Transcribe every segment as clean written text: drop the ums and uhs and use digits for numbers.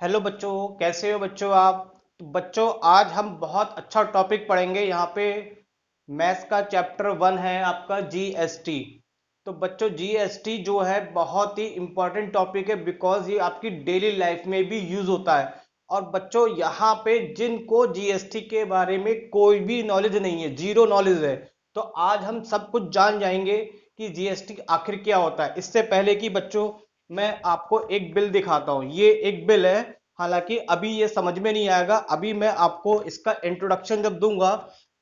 Hello बच्चों, कैसे हो बच्चों आप। तो बच्चों आज हम बहुत अच्छा टॉपिक पढ़ेंगे यहाँ पे। मैथ्स का चैप्टर 1 है आपका जीएसटी। तो बच्चों जीएसटी जो है बहुत ही इंपॉर्टेंट टॉपिक है, बिकॉज ये आपकी डेली लाइफ में भी यूज होता है। और बच्चों यहाँ पे जिनको जीएसटी के बारे में कोई भी नॉलेज नहीं है, जीरो नॉलेज है, तो आज हम सब कुछ जान जाएंगे कि जीएसटी आखिर क्या होता है। इससे पहले कि बच्चों मैं आपको एक बिल दिखाता हूँ, ये एक बिल है। हालांकि अभी ये समझ में नहीं आएगा, अभी मैं आपको इसका इंट्रोडक्शन जब दूंगा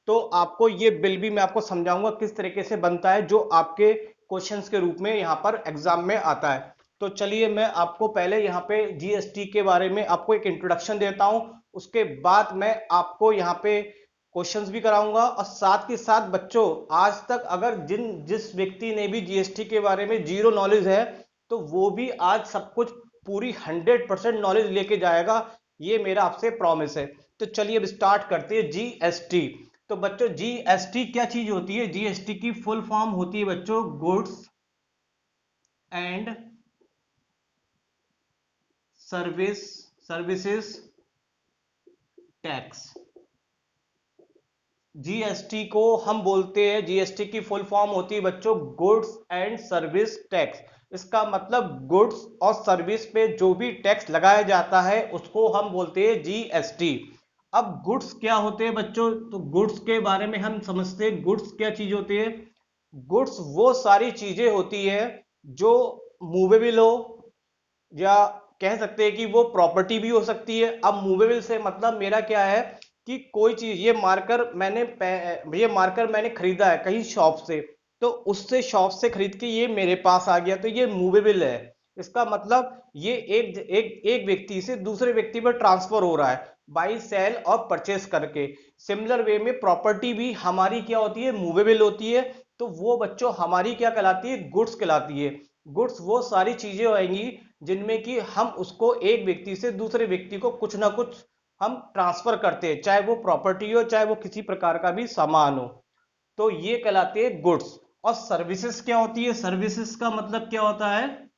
तो आपको ये बिल भी मैं आपको समझाऊंगा किस तरीके से बनता है, जो आपके क्वेश्चंस के रूप में यहाँ पर एग्जाम में आता है। तो चलिए मैं आपको पहले यहाँ पे जीएसटी के बारे में आपको एक इंट्रोडक्शन देता हूँ। उसके बाद मैं आपको यहाँ पे क्वेश्चंस भी कराऊंगा, और साथ के साथ बच्चों आज तक अगर जिस व्यक्ति ने भी जीएसटी के बारे में जीरो नॉलेज है, तो वो भी आज सब कुछ पूरी 100% नॉलेज लेके जाएगा। ये मेरा आपसे प्रॉमिस है। तो चलिए अब स्टार्ट करते हैं जीएसटी। तो बच्चों जीएसटी क्या चीज होती है। जीएसटी की फुल फॉर्म होती है बच्चों goods and service services tax. GST को हम बोलते हैं, जीएसटी की फुल फॉर्म होती है बच्चों गुड्स एंड सर्विस टैक्स। इसका मतलब गुड्स और सर्विस पे जो भी टैक्स लगाया जाता है उसको हम बोलते हैं जीएसटी। अब गुड्स क्या होते हैं बच्चों, तो गुड्स के बारे में हम समझते हैं गुड्स क्या चीज होती है। गुड्स वो सारी चीजें होती है जो मूवेबल हो, या कह सकते हैं कि वो प्रॉपर्टी भी हो सकती है। अब मूवेबल से मतलब मेरा क्या है कि कोई चीज, ये मार्कर मैंने खरीदा है कहीं शॉप से, तो उससे शॉप से खरीद के ये मेरे पास आ गया, तो ये मूवेबल है। इसका मतलब ये एक एक एक व्यक्ति से दूसरे व्यक्ति पर ट्रांसफर हो रहा है बाई सेल और परचेस करके। सिमिलर वे में प्रॉपर्टी भी हमारी क्या होती है, मूवेबल होती है। तो वो बच्चों हमारी क्या कहलाती है, गुड्स कहलाती है। गुड्स वो सारी चीजें आएंगी जिनमें कि हम उसको एक व्यक्ति से दूसरे व्यक्ति को कुछ ना कुछ हम ट्रांसफर करते हैं, चाहे वो प्रॉपर्टी हो चाहे वो किसी प्रकार का भी सामान हो। तो ये कहलाते हैं गुड्स। और सर्विसेज क्या होती है, सर्विसेज का मतलब क्या होता है,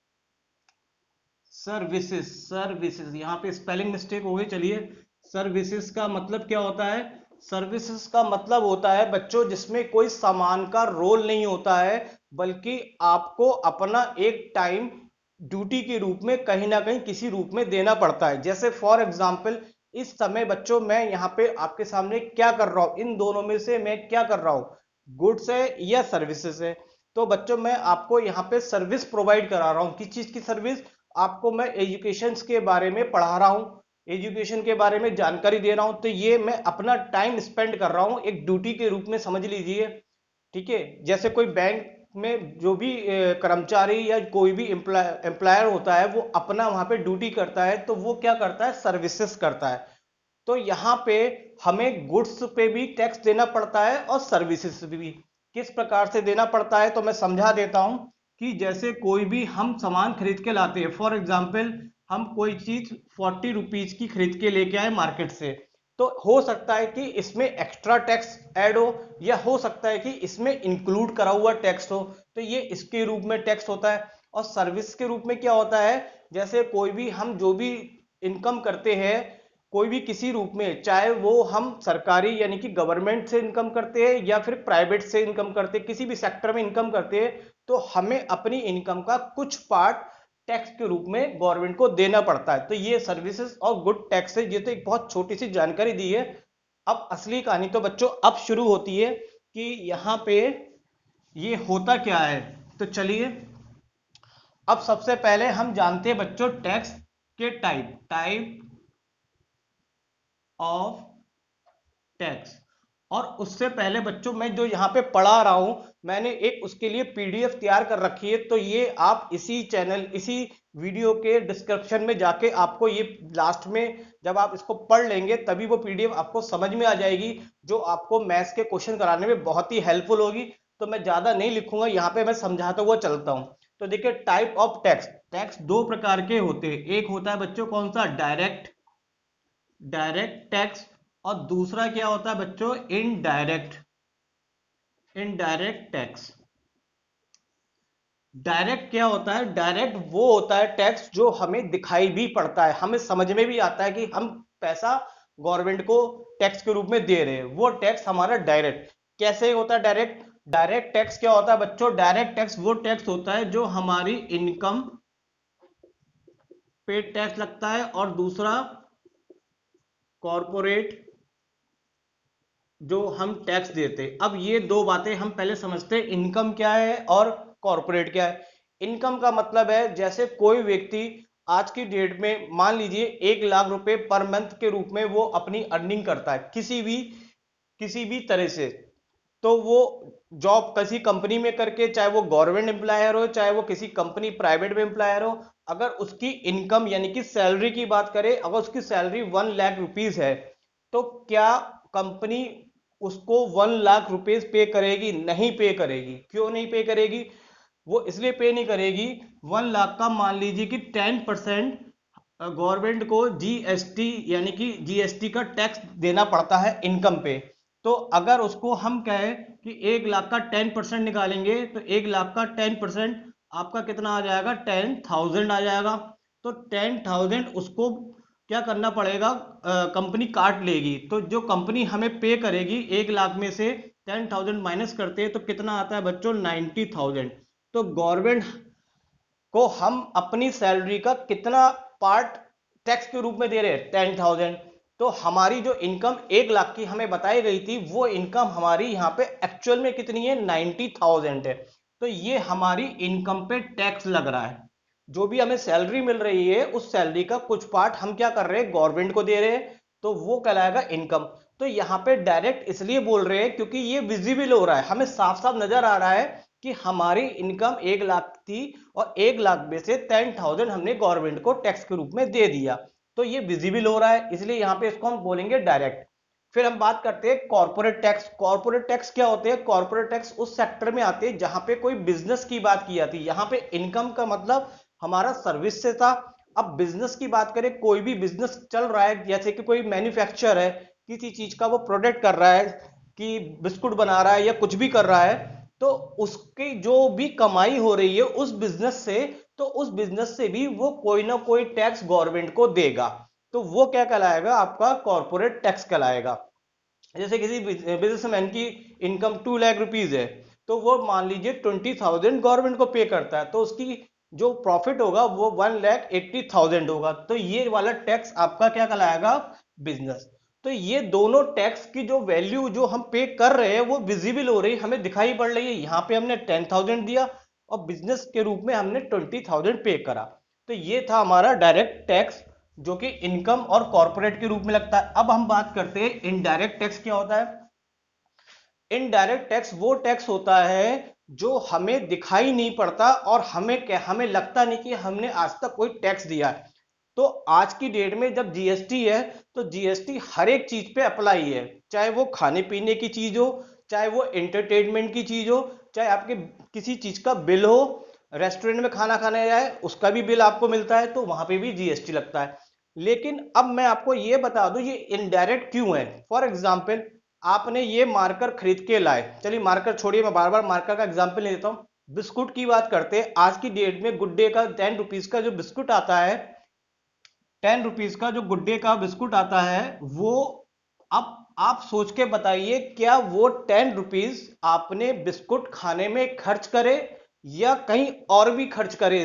सर्विसेज सर्विसेज यहाँ पे स्पेलिंग मिस्टेक हो गई, चलिए। सर्विसेज का मतलब क्या होता है, सर्विसेज का मतलब होता है बच्चों जिसमें कोई सामान का रोल नहीं होता है, बल्कि आपको अपना एक टाइम ड्यूटी के रूप में कहीं ना कहीं किसी रूप में देना पड़ता है। जैसे फॉर एग्जांपल इस समय बच्चों मैं यहाँ पे आपके सामने क्या कर रहा हूँ, इन दोनों में से मैं क्या कर रहा हूँ, गुड्स है या सर्विसेज है। तो बच्चों मैं आपको यहाँ पे सर्विस प्रोवाइड करा रहा हूँ, किस चीज की सर्विस, आपको मैं एजुकेशन के बारे में पढ़ा रहा हूँ, एजुकेशन के बारे में जानकारी दे रहा हूँ। तो ये मैं अपना टाइम स्पेंड कर रहा हूँ एक ड्यूटी के रूप में, समझ लीजिए। ठीक है। जैसे कोई बैंक में जो भी कर्मचारी या कोई भी एम्प्लॉयर होता है वो अपना वहां पे ड्यूटी करता है, तो वो क्या करता है, सर्विसेज करता है। तो यहाँ पे हमें गुड्स पे भी टैक्स देना पड़ता है और सर्विसेज पे भी। किस प्रकार से देना पड़ता है तो मैं समझा देता हूं कि जैसे कोई भी हम सामान खरीद के लाते हैं, फॉर एग्जांपल हम कोई चीज 40 रुपीज की खरीद के लेके आए मार्केट से, तो हो सकता है कि इसमें एक्स्ट्रा टैक्स ऐड हो, या हो सकता है कि इसमें इंक्लूड करा हुआ टैक्स हो, तो ये इसके रूप में टैक्स होता है। और सर्विस के रूप में क्या होता है, जैसे कोई भी हम जो भी इनकम करते हैं, कोई भी किसी रूप में, चाहे वो हम सरकारी यानी कि गवर्नमेंट से इनकम करते हैं या फिर प्राइवेट से इनकम करते हैं, किसी भी सेक्टर में इनकम करते हैं, तो हमें अपनी इनकम का कुछ पार्ट टैक्स के रूप में गवर्नमेंट को देना पड़ता है। तो ये सर्विसेज और गुड टैक्स है। ये तो एक बहुत छोटी सी जानकारी दी है। अब असली कहानी तो बच्चों अब शुरू होती है कि यहाँ पे ये होता क्या है। तो चलिए अब सबसे पहले हम जानते हैं बच्चों टैक्स के टाइप टाइप ऑफ टैक्स। और उससे पहले बच्चों मैं जो यहाँ पे पढ़ा रहा हूं, मैंने एक उसके लिए पीडीएफ तैयार कर रखी है, तो ये आप इसी चैनल इसी वीडियो के डिस्क्रिप्शन में जाके आपको ये लास्ट में जब आप इसको पढ़ लेंगे तभी वो पीडीएफ आपको समझ में आ जाएगी, जो आपको मैथ्स के क्वेश्चन कराने में बहुत ही हेल्पफुल होगी। तो मैं ज्यादा नहीं लिखूंगा, यहाँ पे मैं समझाता हुआ चलता हूँ। तो देखिए टाइप ऑफ टैक्स, टैक्स दो प्रकार के होते हैं। एक होता है बच्चों कौन सा, डायरेक्ट डायरेक्ट टैक्स, और दूसरा क्या होता है बच्चों, इनडायरेक्ट इनडायरेक्ट टैक्स। डायरेक्ट क्या होता है? डायरेक्ट वो होता है टैक्स जो हमें दिखाई भी पड़ता है, हमें समझ में भी आता है कि हम पैसा गवर्नमेंट को टैक्स के रूप में दे रहे हैं, वो टैक्स हमारा डायरेक्ट। कैसे होता है डायरेक्ट? डायरेक्ट टैक्स क्या होता है बच्चों? डायरेक्ट टैक्स वो टैक्स होता है जो हमारी इनकम पे टैक्स लगता है, और दूसरा कॉरपोरेट जो हम टैक्स देते। अब ये दो बातें हम पहले समझते हैं, इनकम क्या है और कॉरपोरेट क्या है। इनकम का मतलब है जैसे कोई व्यक्ति आज की डेट में मान लीजिए 1 लाख रुपए पर मंथ के रूप में वो अपनी अर्निंग करता है किसी भी तरह से, तो वो जॉब किसी कंपनी में करके, चाहे वो गवर्नमेंट एम्प्लॉयर हो चाहे वो किसी कंपनी प्राइवेट में एम्प्लॉयर हो, अगर उसकी इनकम यानी कि सैलरी की बात करें, अगर उसकी सैलरी 1 लाख रुपीज है, तो क्या कंपनी उसको 1 लाख रुपीज पे करेगी? नहीं पे करेगी। क्यों नहीं पे करेगी? वो इसलिए पे नहीं करेगी, 1 लाख का मान लीजिए कि 10% गवर्नमेंट को जीएसटी यानी कि जीएसटी का टैक्स देना पड़ता है इनकम पे। तो अगर उसको हम कहें कि 1 लाख का 10% निकालेंगे, तो 1 लाख का 10% आपका कितना आ जाएगा? 10,000 आ जाएगा। तो 10,000 उसको क्या करना पड़ेगा? कंपनी काट लेगी। तो जो कंपनी हमें पे करेगी 1 लाख में से 10,000 माइनस करते हैं तो कितना आता है बच्चों? 90,000। तो गवर्नमेंट को हम अपनी सैलरी का कितना पार्ट टैक्स के रूप में दे रहे हैं? 10,000। तो हमारी जो इनकम 1 लाख की हमें बताई गई थी, वो इनकम हमारी यहाँ पे एक्चुअल में कितनी है? 90,000 है। तो ये हमारी इनकम पे टैक्स लग रहा है। जो भी हमें सैलरी मिल रही है उस सैलरी का कुछ पार्ट हम क्या कर रहे हैं? गवर्नमेंट को दे रहे हैं, तो वो कहलाएगा इनकम। तो यहाँ पे डायरेक्ट इसलिए बोल रहे हैं क्योंकि ये विजिबल हो रहा है, हमें साफ साफ नजर आ रहा है कि हमारी इनकम 1 लाख थी और 1 लाख में से 10,000 हमने गवर्नमेंट को टैक्स के रूप में दे दिया। तो ये विजिबल हो रहा है, इसलिए यहाँ पे इसको हम बोलेंगे डायरेक्ट। फिर हम बात करते हैं कॉर्पोरेट टैक्स। कॉर्पोरेट टैक्स क्या होते हैं? कॉर्पोरेट टैक्स उस सेक्टर में आते हैं जहां पे कोई बिजनेस की बात की जाती है। यहाँ पे इनकम का मतलब हमारा सर्विस से था। अब बिजनेस की बात करें, कोई भी बिजनेस चल रहा है, जैसे कि कोई मैन्युफैक्चर है, किसी चीज का वो प्रोडक्ट कर रहा है, कि बिस्कुट बना रहा है या कुछ भी कर रहा है, तो उसकी जो भी कमाई हो रही है उस बिजनेस से, तो उस बिजनेस से भी वो कोई ना कोई टैक्स गवर्नमेंट को देगा। तो वो क्या कहलाएगा? आपका कॉर्पोरेट टैक्स कहलाएगा। जैसे किसी बिजनेसमैन की इनकम 2 लाख रुपीज है, तो वो मान लीजिए 20,000 गवर्नमेंट को पे करता है, तो उसकी जो प्रॉफिट होगा वो 1,80,000 होगा। तो ये वाला टैक्स आपका क्या कहलाएगा? बिजनेस। तो ये दोनों टैक्स की जो वैल्यू जो हम पे कर रहे हैं वो विजिबल हो रही, हमें दिखाई पड़ रही है। यहाँ पे हमने 10,000 दिया और बिजनेस के रूप में हमने 20,000 पे करा। तो ये था हमारा डायरेक्ट टैक्स, जो कि इनकम और कॉर्पोरेट के रूप में लगता है। अब हम बात करते हैं इनडायरेक्ट टैक्स क्या होता है। इनडायरेक्ट टैक्स वो टैक्स होता है जो हमें दिखाई नहीं पड़ता और हमें लगता नहीं कि हमने आज तक कोई टैक्स दिया है। तो आज की डेट में जब जीएसटी है, तो जीएसटी हर एक चीज पे अप्लाई है, चाहे वो खाने पीने की चीज हो, चाहे वो एंटरटेनमेंट की चीज हो, चाहे आपके किसी चीज का बिल हो, रेस्टोरेंट में खाना खाने जाए उसका भी बिल आपको मिलता है, तो वहां पे भी जीएसटी लगता है। लेकिन अब मैं आपको ये बता दूं ये इनडायरेक्ट क्यों है। फॉर एग्जाम्पल, आपने ये मार्कर खरीद के लाए, चलिए मार्कर छोड़िए, मैं बार बार मार्कर का एग्जाम्पल ले लेता हूं। बिस्कुट की बात करते हैं, आज की डेट में गुड डे का 10 रुपीज का जो बिस्कुट आता है, 10 रुपीज का जो गुड डे का बिस्कुट आता है, वो अब आप सोच के बताइए, क्या वो 10 रुपीज आपने बिस्कुट खाने में खर्च करे या कहीं और भी खर्च करे?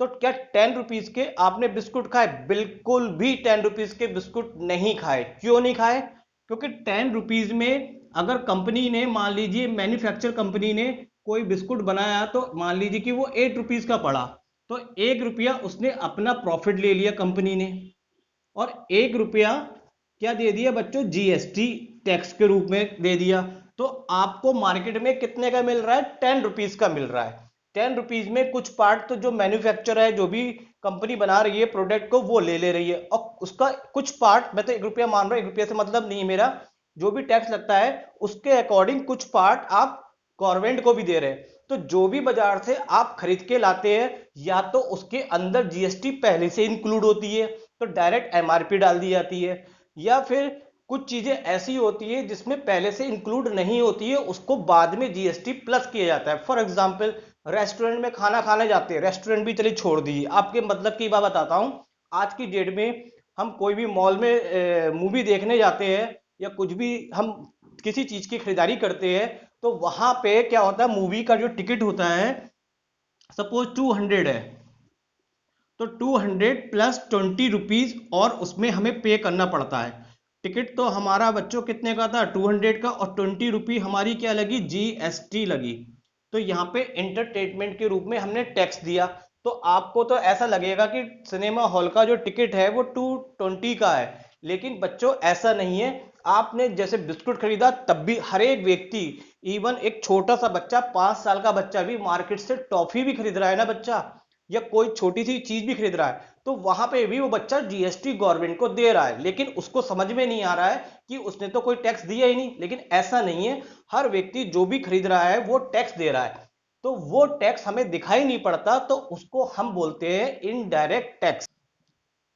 तो क्या 10 रुपीज के आपने बिस्कुट खाए? बिल्कुल भी 10 रुपीज के बिस्कुट नहीं खाए। क्यों नहीं खाए? क्योंकि 10 रुपीज में अगर कंपनी ने, मान लीजिए मैन्युफैक्चर कंपनी ने कोई बिस्कुट बनाया, तो मान लीजिए कि वो 8 रुपीज का पड़ा, तो 1 रुपया उसने अपना प्रॉफिट ले लिया कंपनी ने, और 1 रुपया क्या दे दिया बच्चों? जीएसटी टैक्स के रूप में दे दिया। तो आपको मार्केट में कितने का मिल रहा है? 10 रुपीज का मिल रहा है। 10 रुपीज में कुछ पार्ट तो जो मैन्युफैक्चर है, जो भी कंपनी बना रही है प्रोडक्ट को, वो ले रही है, और उसका कुछ पार्ट, मैं तो 1 रुपया मान रहा हूं, 1 रुपया से मतलब नहीं है मेरा, जो भी टैक्स लगता है उसके अकॉर्डिंग कुछ पार्ट आप गवर्नमेंट को भी दे रहे हैं। तो जो भी बाजार से आप खरीद के लाते हैं, या तो उसके अंदर जीएसटी पहले से इंक्लूड होती है, तो डायरेक्ट एमआरपी डाल दी जाती है, या फिर कुछ चीजें ऐसी होती है जिसमें पहले से इंक्लूड नहीं होती है, उसको बाद में जीएसटी प्लस किया जाता है। फॉर एग्जांपल, रेस्टोरेंट में खाना खाने जाते हैं, रेस्टोरेंट भी चलिए छोड़ दीजिए, आपके मतलब की बात बताता हूँ। आज की डेट में हम कोई भी मॉल में मूवी देखने जाते हैं या कुछ भी हम किसी चीज की खरीदारी करते हैं, तो वहां पे क्या होता है, मूवी का जो टिकट होता है सपोज 200 है, तो 200 प्लस 20 रुपीज और उसमें हमें पे करना पड़ता है। टिकट तो हमारा बच्चों कितने का था, 200 का, और 20 रुपी हमारी क्या लगी, जीएसटी लगी। तो यहाँ पे एंटरटेनमेंट के रूप में हमने टैक्स दिया। तो आपको तो ऐसा लगेगा कि सिनेमा हॉल का जो टिकट है वो 220 का है, लेकिन बच्चों ऐसा नहीं है। आपने जैसे बिस्कुट खरीदा तब भी हर एक व्यक्ति, इवन एक छोटा सा बच्चा, 5 साल का बच्चा भी मार्केट से टॉफी भी खरीद रहा है ना बच्चा, या कोई छोटी सी चीज भी खरीद रहा है, तो वहां पे भी वो बच्चा जीएसटी गवर्नमेंट को दे रहा है, लेकिन उसको समझ में नहीं आ रहा है कि उसने तो कोई टैक्स दिया ही नहीं। लेकिन ऐसा नहीं है, हर व्यक्ति जो भी खरीद रहा है वो टैक्स दे रहा है, तो वो टैक्स हमें दिखाई नहीं पड़ता, तो उसको हम बोलते हैं इनडायरेक्ट टैक्स।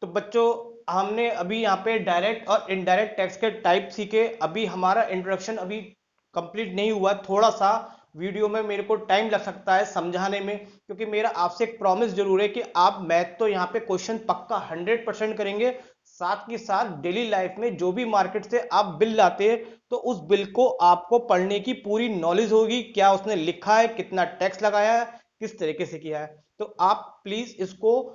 तो बच्चों, हमने अभी यहाँ पे डायरेक्ट और इनडायरेक्ट टैक्स के टाइप सीखे। अभी हमारा इंट्रोडक्शन अभी कंप्लीट नहीं हुआ, थोड़ा सा वीडियो में मेरे को टाइम लग सकता है समझाने में, क्योंकि मेरा आपसे एक प्रॉमिस जरूर है कि आप मैथ तो यहाँ पे क्वेश्चन पक्का 100% करेंगे, साथ के साथ डेली लाइफ में जो भी मार्केट से आप बिल लाते हैं, तो उस बिल को आपको पढ़ने की पूरी नॉलेज होगी, क्या उसने लिखा है, कितना टैक्स लगाया है, किस तरीके से किया है। तो आप प्लीज इसको,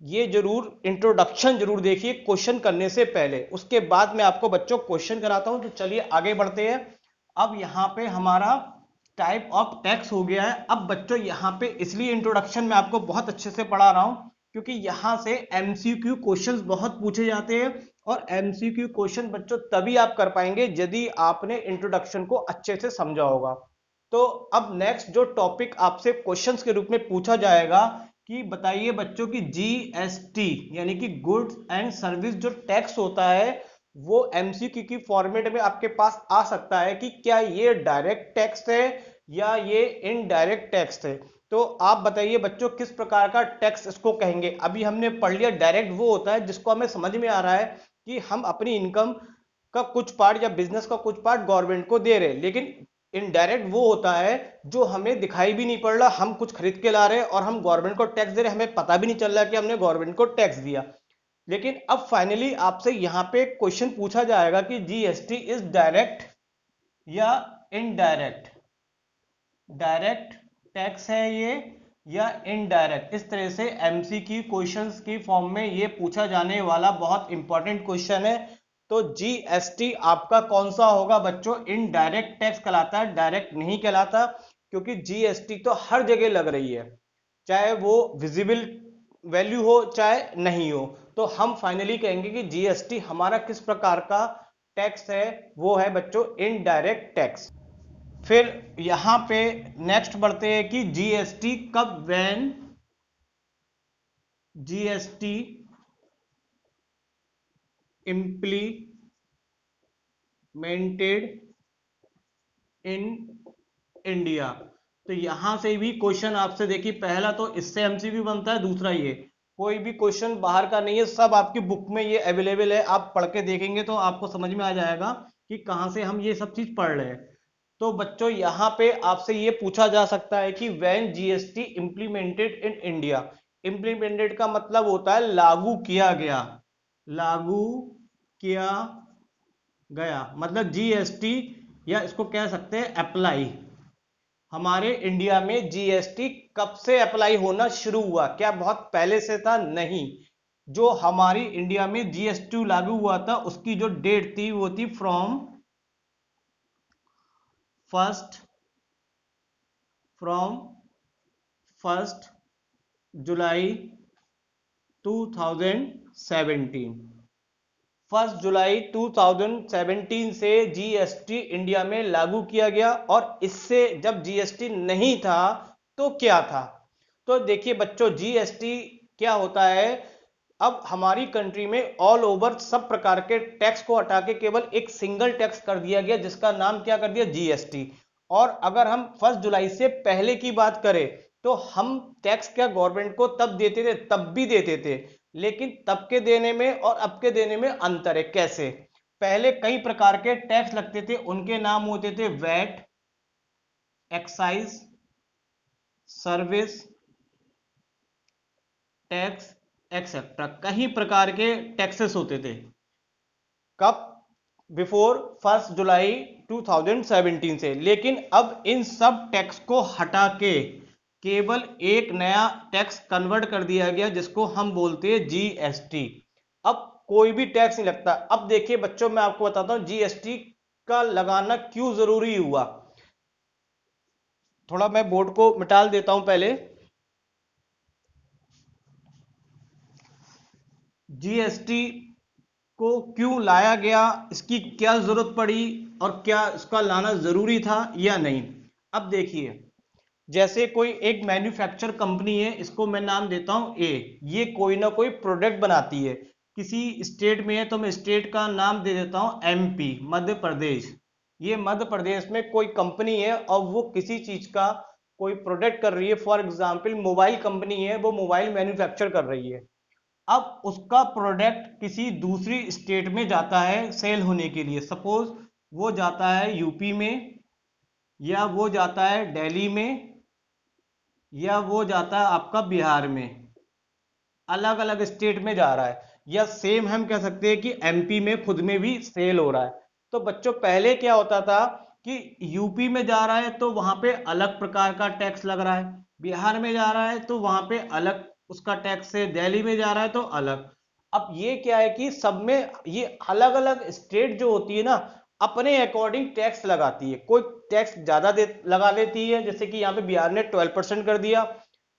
ये जरूर इंट्रोडक्शन जरूर देखिए क्वेश्चन करने से पहले, उसके बाद मैं आपको बच्चों क्वेश्चन कराता हूं। तो चलिए आगे बढ़ते हैं। अब यहाँ पे हमारा टाइप ऑफ टैक्स हो गया है। अब बच्चों यहाँ पे इसलिए इंट्रोडक्शन में आपको बहुत अच्छे से पढ़ा रहा हूं, क्योंकि यहाँ से एमसीक्यू क्वेश्चंस बहुत पूछे जाते हैं, और एमसीक्यू क्वेश्चन बच्चों तभी आप कर पाएंगे यदि आपने इंट्रोडक्शन को अच्छे से समझा होगा। तो अब नेक्स्ट जो टॉपिक आपसे क्वेश्चंस के रूप में पूछा जाएगा कि बताइए बच्चों की जीएसटी यानी कि गुड्स एंड सर्विस जो टैक्स होता है, वो एमसीक्यू की फॉर्मेट में आपके पास आ सकता है कि क्या ये डायरेक्ट टैक्स है या ये इनडायरेक्ट टैक्स है। तो आप बताइए बच्चों किस प्रकार का टैक्स इसको कहेंगे। अभी हमने पढ़ लिया डायरेक्ट वो होता है जिसको हमें समझ में आ रहा है कि हम अपनी इनकम का कुछ पार्ट या बिजनेस का कुछ पार्ट गवर्नमेंट को दे रहे हैं, लेकिन इनडायरेक्ट वो होता है जो हमें दिखाई भी नहीं पड़ रहा, हम कुछ खरीद के ला रहे हैं और हम गवर्नमेंट को टैक्स दे रहे हैं, हमें पता भी नहीं चल रहा कि हमने गवर्नमेंट को टैक्स दिया। लेकिन अब फाइनली आपसे यहां पे क्वेश्चन पूछा जाएगा कि जीएसटी इज डायरेक्ट या इनडायरेक्ट, डायरेक्ट टैक्स है ये या इनडायरेक्ट। इस तरह से एमसीक्यू क्वेश्चंस की फॉर्म में ये पूछा जाने वाला बहुत इंपॉर्टेंट क्वेश्चन है। तो जीएसटी आपका कौन सा होगा बच्चों, इनडायरेक्ट टैक्स कहलाता है, डायरेक्ट नहीं कहलाता, क्योंकि जीएसटी तो हर जगह लग रही है, चाहे वो विजिबल वैल्यू हो चाहे नहीं हो। तो हम फाइनली कहेंगे कि जीएसटी हमारा किस प्रकार का टैक्स है, वो है बच्चों इनडायरेक्ट टैक्स। फिर यहां पे नेक्स्ट बढ़ते हैं कि जीएसटी कब, when GST implemented in India. तो यहां से भी क्वेश्चन आपसे देखिए, पहला तो इससे एमसीक्यू बनता है, दूसरा ये कोई भी क्वेश्चन बाहर का नहीं है, सब आपकी बुक में ये अवेलेबल है, आप पढ़ के देखेंगे तो आपको समझ में आ जाएगा कि कहां से हम ये सब चीज पढ़ रहे हैं। तो बच्चों यहाँ पे आपसे ये पूछा जा सकता है कि when GST implemented in India. Implemented का मतलब होता है लागू किया गया, लागू किया गया, मतलब जीएसटी, या इसको कह सकते हैं अप्लाई। हमारे इंडिया में जीएसटी कब से अप्लाई होना शुरू हुआ, क्या बहुत पहले से था, नहीं। जो हमारी इंडिया में जीएसटी लागू हुआ था उसकी जो डेट थी वो थी फर्स्ट फ्रॉम 1 जुलाई 2017। 1 जुलाई 2017 से जीएसटी इंडिया में लागू किया गया, और इससे जब जीएसटी नहीं था तो क्या था। तो देखिए बच्चों, जीएसटी क्या होता है, अब हमारी कंट्री में ऑल ओवर सब प्रकार के टैक्स को हटा के केवल एक सिंगल टैक्स कर दिया गया, जिसका नाम क्या कर दिया, जीएसटी। और अगर हम 1 जुलाई से पहले की बात करें तो हम टैक्स क्या गवर्नमेंट को तब देते थे, तब भी देते थे, लेकिन तब के देने में और अब के देने में अंतर है। कैसे, पहले कई प्रकार के टैक्स लगते थे, उनके नाम होते थे VAT, excise, service tax etcetera, कई प्रकार के टैक्सेस होते थे। कब? बिफोर 1 जुलाई 2017 से। लेकिन अब इन सब टैक्स को हटा के केवल एक नया टैक्स कन्वर्ट कर दिया गया जिसको हम बोलते हैं जीएसटी। अब कोई भी टैक्स नहीं लगता। अब देखिए बच्चों, मैं आपको बताता हूं जीएसटी का लगाना क्यों जरूरी हुआ। थोड़ा मैं बोर्ड को मिटा देता हूं पहले। जीएसटी को क्यों लाया गया, इसकी क्या जरूरत पड़ी और क्या इसका लाना जरूरी था या नहीं। अब देखिए, जैसे कोई एक मैन्युफैक्चर कंपनी है, इसको मैं नाम देता हूं ए। ये कोई ना कोई प्रोडक्ट बनाती है, किसी स्टेट में है तो मैं स्टेट का नाम दे देता हूं एमपी, मध्य प्रदेश। ये मध्य प्रदेश में कोई कंपनी है और वो किसी चीज का कोई प्रोडक्ट कर रही है। फॉर एग्जांपल मोबाइल कंपनी है, वो मोबाइल मैन्युफैक्चर कर रही है। अब उसका प्रोडक्ट किसी दूसरी स्टेट में जाता है सेल होने के लिए। सपोज वो जाता है यूपी में, या वो जाता है दिल्ली में, या वो जाता है आपका बिहार में। अलग अलग स्टेट में जा रहा है। या सेम हम कह सकते हैं कि एमपी में खुद में भी सेल हो रहा है। तो बच्चों पहले क्या होता था कि यूपी में जा रहा है तो वहां पे अलग प्रकार का टैक्स लग रहा है, बिहार में जा रहा है तो वहां पे अलग उसका टैक्स है, दिल्ली में जा रहा है तो अलग। अब ये क्या है कि सब में ये अलग अलग स्टेट जो होती है ना, अपने अकॉर्डिंग टैक्स लगाती है। कोई टैक्स ज्यादा दे लगा लेती है, जैसे कि यहाँ पे बिहार ने 12% कर दिया,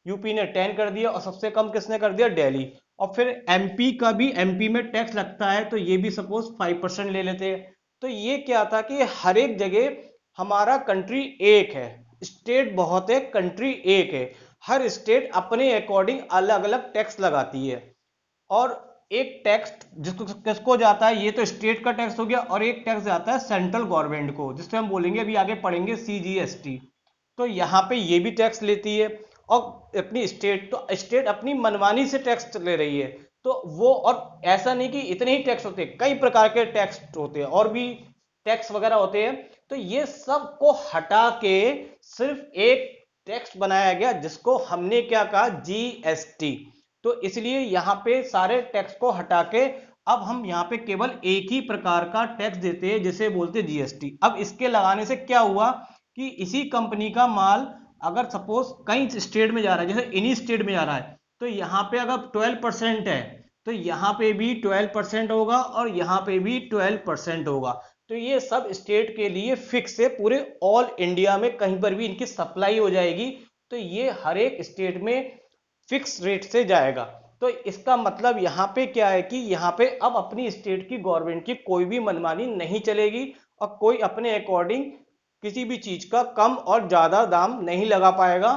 यूपी ने 10 कर दिया, और सबसे कम किसने कर दिया? दिल्ली। और फिर एमपी का भी, एमपी में टैक्स लगता है तो ये भी सपोज 5% ले लेते हैं। तो ये क्या था कि हर एक जगह हमारा कंट्री एक है, स्टेट बहुत है, कंट्री एक है। हर स्टेट अपने अकॉर्डिंग अलग अलग टैक्स लगाती है। और एक टैक्स जिसको किसको जाता है, ये तो स्टेट का टैक्स हो गया, और एक टैक्स जाता है सेंट्रल गवर्नमेंट को, जिससे हम बोलेंगे अभी आगे पढ़ेंगे सीजीएसटी। तो यहाँ पे ये भी टैक्स लेती है। और अपनी स्टेट, तो स्टेट अपनी मनमानी से टैक्स ले रही है। तो वो, और ऐसा नहीं कि इतने ही टैक्स होते हैं, कई प्रकार के टैक्स होते हैं और भी टैक्स वगैरह होते हैं। तो ये सब को हटा के सिर्फ एक टैक्स बनाया गया जिसको हमने क्या कहा? जीएसटी। तो इसलिए यहां पे सारे टैक्स को हटा के अब हम यहां पे केवल एक ही प्रकार का टैक्स देते हैं जिसे बोलते हैं जीएसटी। अब इसके लगाने से क्या हुआ कि इसी कंपनी का माल अगर सपोज कई स्टेट में जा रहा है, जैसे इन्हीं स्टेट में जा रहा है, तो यहां पे अगर 12% है तो यहां पे भी 12% होगा और यहां पे भी 12% होगा। तो ये सब स्टेट के लिए फिक्स है, पूरे ऑल इंडिया में कहीं पर भी इनकी सप्लाई हो जाएगी। तो ये हर एक स्टेट में फिक्स रेट से जाएगा। तो इसका मतलब यहाँ पे क्या है कि यहाँ पे अब अपनी स्टेट की गवर्नमेंट की कोई भी मनमानी नहीं चलेगी, और कोई अपने अकॉर्डिंग किसी भी चीज का कम और ज्यादा दाम नहीं लगा पाएगा।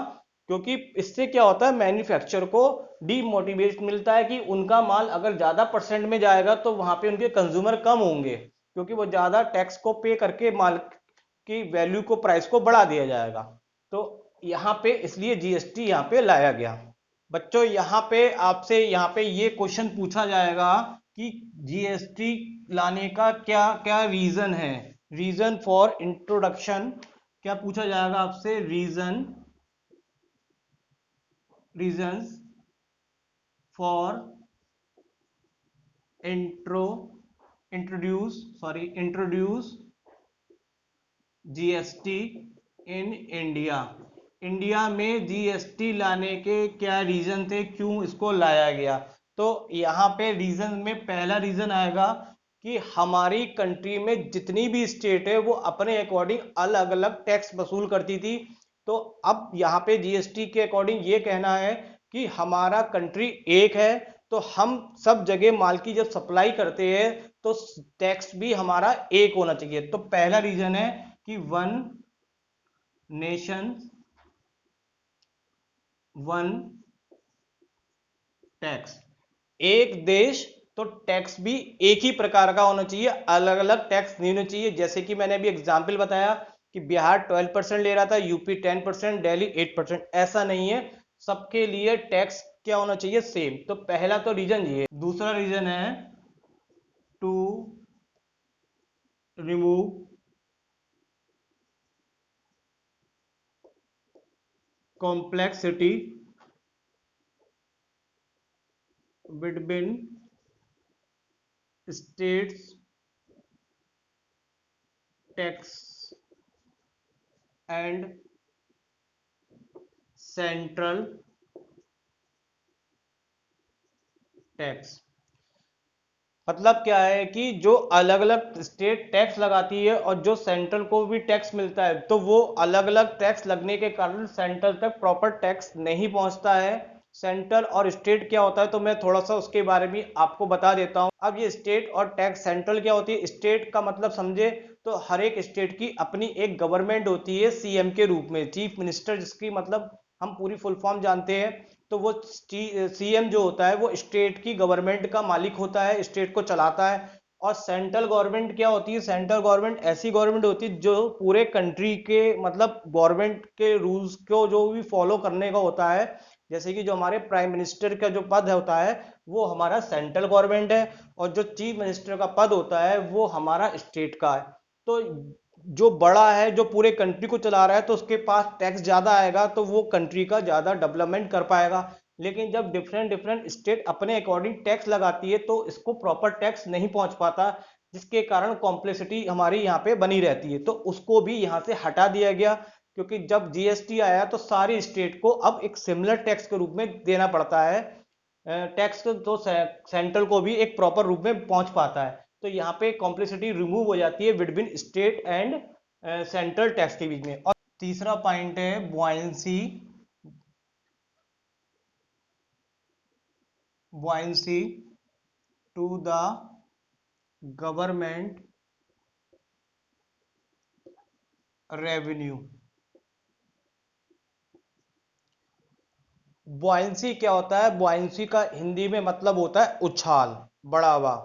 क्योंकि इससे क्या होता है, मैन्युफैक्चरर को डीमोटिवेट मिलता है कि उनका माल अगर ज्यादा परसेंट में जाएगा तो वहां पे उनके कंज्यूमर कम होंगे, क्योंकि वो ज्यादा टैक्स को पे करके माल की वैल्यू को, प्राइस को बढ़ा दिया जाएगा। तो यहाँ पे इसलिए जीएसटी यहाँ पे लाया गया। बच्चों यहाँ पे आपसे यहाँ पे ये क्वेश्चन पूछा जाएगा कि जीएसटी लाने का क्या क्या रीजन है। रीजन फॉर इंट्रोडक्शन क्या पूछा जाएगा आपसे? Reasons for introduce GST in India. India में जीएसटी लाने के क्या रीजन थे, क्यों इसको लाया गया? तो यहाँ पे रीजन में पहला रीजन आएगा कि हमारी कंट्री में जितनी भी स्टेट है वो अपने अकॉर्डिंग अलग अलग टैक्स वसूल करती थी। तो अब यहाँ पे जीएसटी के अकॉर्डिंग ये कहना है कि हमारा कंट्री एक है, तो हम सब जगह माल की जब सप्लाई करते हैं तो टैक्स भी हमारा एक होना चाहिए। तो पहला रीजन है कि वन नेशन वन टैक्स, एक देश, तो टैक्स भी एक ही प्रकार का होना चाहिए, अलग अलग टैक्स नहीं होना चाहिए। जैसे कि मैंने अभी एग्जांपल बताया कि बिहार 12% ले रहा था, यूपी 10%, दिल्ली 8%, ऐसा नहीं है। सबके लिए टैक्स क्या होना चाहिए? सेम। तो पहला तो रीजन ये है। दूसरा रीजन है to remove complexity between states tax and central tax. मतलब क्या है कि जो अलग अलग स्टेट टैक्स लगाती है और जो सेंट्रल को भी टैक्स मिलता है, तो वो अलग अलग टैक्स लगने के कारण सेंट्रल तक प्रॉपर टैक्स नहीं पहुंचता है। सेंट्रल और स्टेट क्या होता है, तो मैं थोड़ा सा उसके बारे में आपको बता देता हूं। अब ये स्टेट और टैक्स, सेंट्रल क्या होती है, स्टेट का मतलब समझे तो हर एक स्टेट की अपनी एक गवर्नमेंट होती है सीएम के रूप में, चीफ मिनिस्टर, जिसकी मतलब हम पूरी फुल फॉर्म जानते हैं। तो वो सीएम जो होता है वो स्टेट की गवर्नमेंट का मालिक होता है, स्टेट को चलाता है। और सेंट्रल गवर्नमेंट क्या होती है, सेंट्रल गवर्नमेंट ऐसी गवर्नमेंट होती है जो पूरे कंट्री के मतलब गवर्नमेंट के रूल्स को जो भी फॉलो करने का होता है। जैसे कि जो हमारे प्राइम मिनिस्टर का जो पद होता है वो हमारा सेंट्रल गवर्नमेंट है, और जो चीफ मिनिस्टर का पद होता है वो हमारा स्टेट का है। तो जो बड़ा है, जो पूरे कंट्री को चला रहा है, तो उसके पास टैक्स ज्यादा आएगा, तो वो कंट्री का ज्यादा डेवलपमेंट कर पाएगा। लेकिन जब डिफरेंट डिफरेंट स्टेट अपने अकॉर्डिंग टैक्स लगाती है तो इसको प्रॉपर टैक्स नहीं पहुंच पाता, जिसके कारण कॉम्प्लेक्सिटी हमारी यहाँ पे बनी रहती है। तो उसको भी यहाँ से हटा दिया गया, क्योंकि जब जीएसटी आया तो सारी स्टेट को अब एक सिमिलर टैक्स के रूप में देना पड़ता है। टैक्स तो सेंट्रल को भी एक प्रॉपर रूप में पहुंच पाता है। तो यहाँ पे कॉम्प्लेक्सिटी रिमूव हो जाती है between state and central tax के बीच में। और तीसरा पॉइंट है बुआयंसी, buoyancy to the government revenue। बुआयंसी क्या होता है, बुआयंसी का हिंदी में मतलब होता है उछाल, बढ़ावा।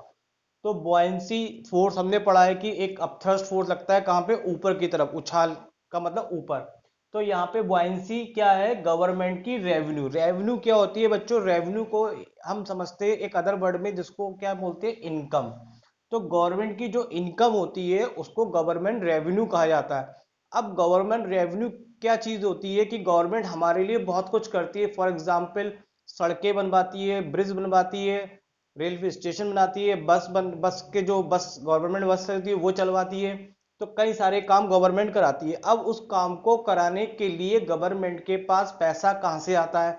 तो बुआयंसी फोर्स हमने पढ़ा है कि एक अपथ्रस्ट फोर्स लगता है कहां पे, ऊपर की तरफ, उछाल का मतलब ऊपर। तो यहाँ पे बुआयंसी क्या है, गवर्नमेंट की रेवेन्यू। रेवेन्यू क्या होती है बच्चों, रेवेन्यू को हम समझते हैं एक अदर वर्ड में जिसको क्या बोलते हैं, इनकम। तो गवर्नमेंट की जो इनकम होती है उसको गवर्नमेंट रेवेन्यू कहा जाता है। अब गवर्नमेंट रेवेन्यू क्या चीज होती है कि गवर्नमेंट हमारे लिए बहुत कुछ करती है। फॉर एग्जाम्पल सड़कें बनवाती है, ब्रिज बनवाती है, रेलवे स्टेशन बनाती है, बस के जो बस गवर्नमेंट बस होती है वो चलवाती है। तो कई सारे काम गवर्नमेंट कराती है। अब उस काम को कराने के लिए गवर्नमेंट के पास पैसा कहाँ से आता है,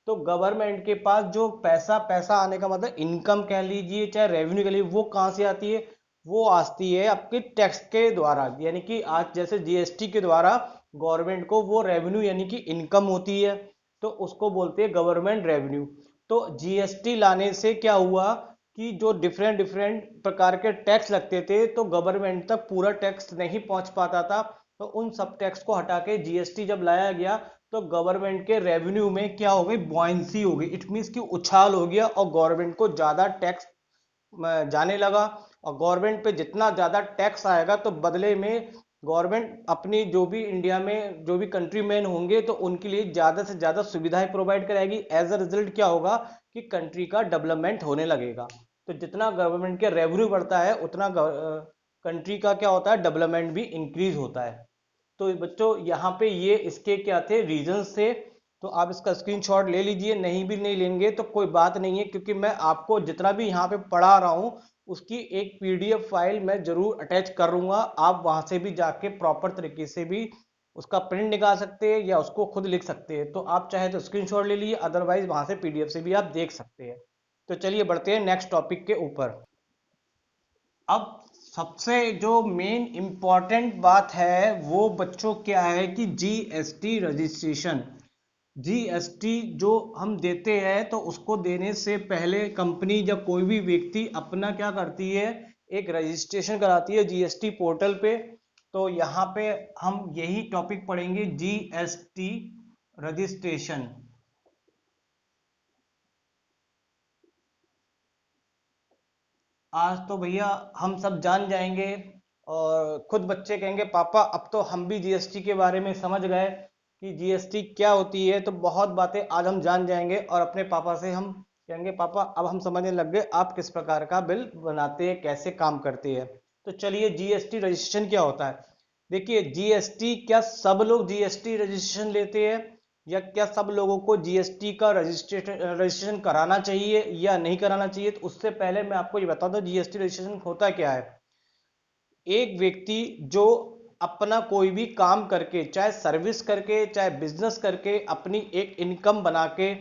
तो गवर्नमेंट के पास जो पैसा, पैसा आने का मतलब इनकम कह लीजिए चाहे रेवेन्यू कह लीजिए, वो कहाँ से आती है, वो आती है आपके टैक्स के द्वारा। यानी कि आज जैसे जीएसटी के द्वारा गवर्नमेंट को वो रेवेन्यू यानी कि इनकम होती है, तो उसको बोलते हैं गवर्नमेंट रेवेन्यू। तो जीएसटी लाने से क्या हुआ कि जो डिफरेंट डिफरेंट प्रकार के टैक्स लगते थे तो गवर्नमेंट तक पूरा टैक्स नहीं पहुंच पाता था। तो उन सब टैक्स को हटा के जीएसटी जब लाया गया तो गवर्नमेंट के रेवेन्यू में क्या हो गई, बॉयंसी हो गई। इट मीन्स कि उछाल हो गया और गवर्नमेंट को ज्यादा टैक्स जाने लगा। और गवर्नमेंट पे जितना ज्यादा टैक्स आएगा तो बदले में गवर्नमेंट अपनी जो भी इंडिया में जो भी कंट्री मैन होंगे तो उनके लिए ज्यादा से ज्यादा सुविधाएं प्रोवाइड कराएगी। एज अ रिजल्ट क्या होगा कि कंट्री का डेवलपमेंट होने लगेगा। तो जितना गवर्नमेंट के रेवेन्यू बढ़ता है उतना कंट्री का क्या होता है, डेवलपमेंट भी इंक्रीज होता है। तो बच्चों यहाँ पे ये इसके क्या थे, रीजंस थे। तो आप इसका स्क्रीनशॉट ले लीजिए, नहीं भी नहीं लेंगे तो कोई बात नहीं है, क्योंकि मैं आपको जितना भी यहाँ पे पढ़ा रहा हूँ उसकी एक पीडीएफ फाइल मैं जरूर अटैच करूंगा। आप वहां से भी जाके प्रॉपर तरीके से भी उसका प्रिंट निकाल सकते हैं या उसको खुद लिख सकते हैं। तो आप चाहे तो स्क्रीनशॉट ले लीजिए, अदरवाइज वहां से पीडीएफ से भी आप देख सकते हैं। तो चलिए बढ़ते हैं नेक्स्ट टॉपिक के ऊपर। अब सबसे जो मेन इंपॉर्टेंट बात है वो बच्चों क्या है कि जीएसटी रजिस्ट्रेशन। जीएसटी जो हम देते हैं तो उसको देने से पहले कंपनी जब कोई भी व्यक्ति अपना क्या करती है, एक रजिस्ट्रेशन कराती है जीएसटी पोर्टल पे। तो यहाँ पे हम यही टॉपिक पढ़ेंगे, जीएसटी रजिस्ट्रेशन। आज तो भैया हम सब जान जाएंगे और खुद बच्चे कहेंगे पापा अब तो हम भी जीएसटी के बारे में समझ गए कि जीएसटी क्या होती है। तो बहुत बातें आज हम जान जाएंगे और अपने पापा से हम कहेंगे पापा अब हम समझने लग गए आप किस प्रकार का बिल बनाते हैं, कैसे काम करते हैं। तो चलिए जीएसटी रजिस्ट्रेशन क्या होता है। देखिए जीएसटी क्या सब लोग जीएसटी रजिस्ट्रेशन लेते हैं, या क्या सब लोगों को जीएसटी का रजिस्ट्रेशन कराना चाहिए या नहीं कराना चाहिए, तो उससे पहले मैं आपको ये बता दूं जीएसटी रजिस्ट्रेशन होता क्या है। एक व्यक्ति जो अपना कोई भी काम करके, चाहे सर्विस करके चाहे बिजनेस करके, अपनी एक इनकम बना के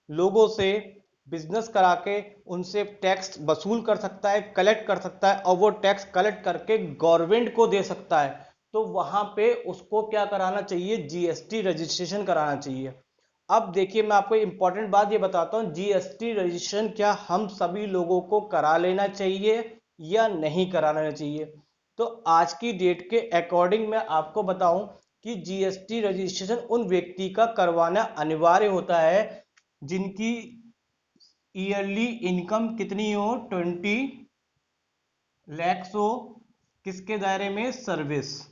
लोगों से बिजनेस करा के उनसे टैक्स वसूल कर सकता है, कलेक्ट कर सकता है, और वो टैक्स कलेक्ट करके गवर्नमेंट को दे सकता है, तो वहां पे उसको क्या कराना चाहिए, जीएसटी रजिस्ट्रेशन कराना चाहिए। अब देखिए मैं आपको इंपॉर्टेंट बात ये बताता हूँ, जीएसटी रजिस्ट्रेशन क्या हम सभी लोगों को करा लेना चाहिए या नहीं करा लेना चाहिए। तो आज की डेट के अकॉर्डिंग मैं आपको बताऊं कि जीएसटी रजिस्ट्रेशन उन व्यक्ति का करवाना अनिवार्य होता है जिनकी ईयरली इनकम कितनी हो, 20 लाख हो, किसके दायरे में, सर्विस,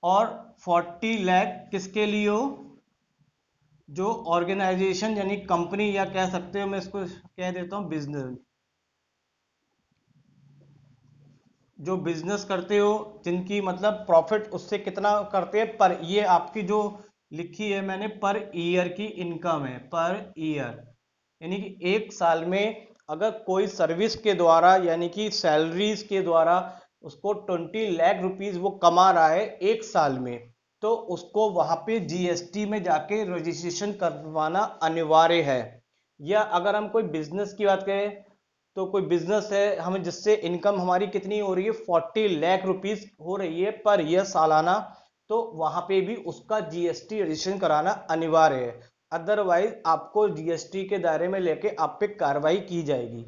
और 40 लाख किसके लिए हो, जो ऑर्गेनाइजेशन यानी कंपनी, या कह सकते हो मैं इसको कह देता हूं बिजनेस, जो बिजनेस करते हो, जिनकी मतलब प्रॉफिट उससे कितना करते हैं पर, ये आपकी जो लिखी है मैंने पर ईयर की इनकम है, पर ईयर, यानी कि एक साल में अगर कोई सर्विस के द्वारा यानी कि सैलरीज के द्वारा उसको 20 लाख रुपीज वो कमा रहा है एक साल में, तो उसको वहां पे जीएसटी में जाके रजिस्ट्रेशन करवाना अनिवार्य है। या अगर हम कोई बिजनेस की बात करें, तो कोई बिजनेस है हमें जिससे इनकम हमारी कितनी हो रही है, 40 लाख रुपीज हो रही है पर ईयर, सालाना, तो वहां पे भी उसका जीएसटी रजिस्ट्रेशन कराना अनिवार्य है। अदरवाइज आपको जीएसटी के दायरे में लेके आप पे कार्रवाई की जाएगी।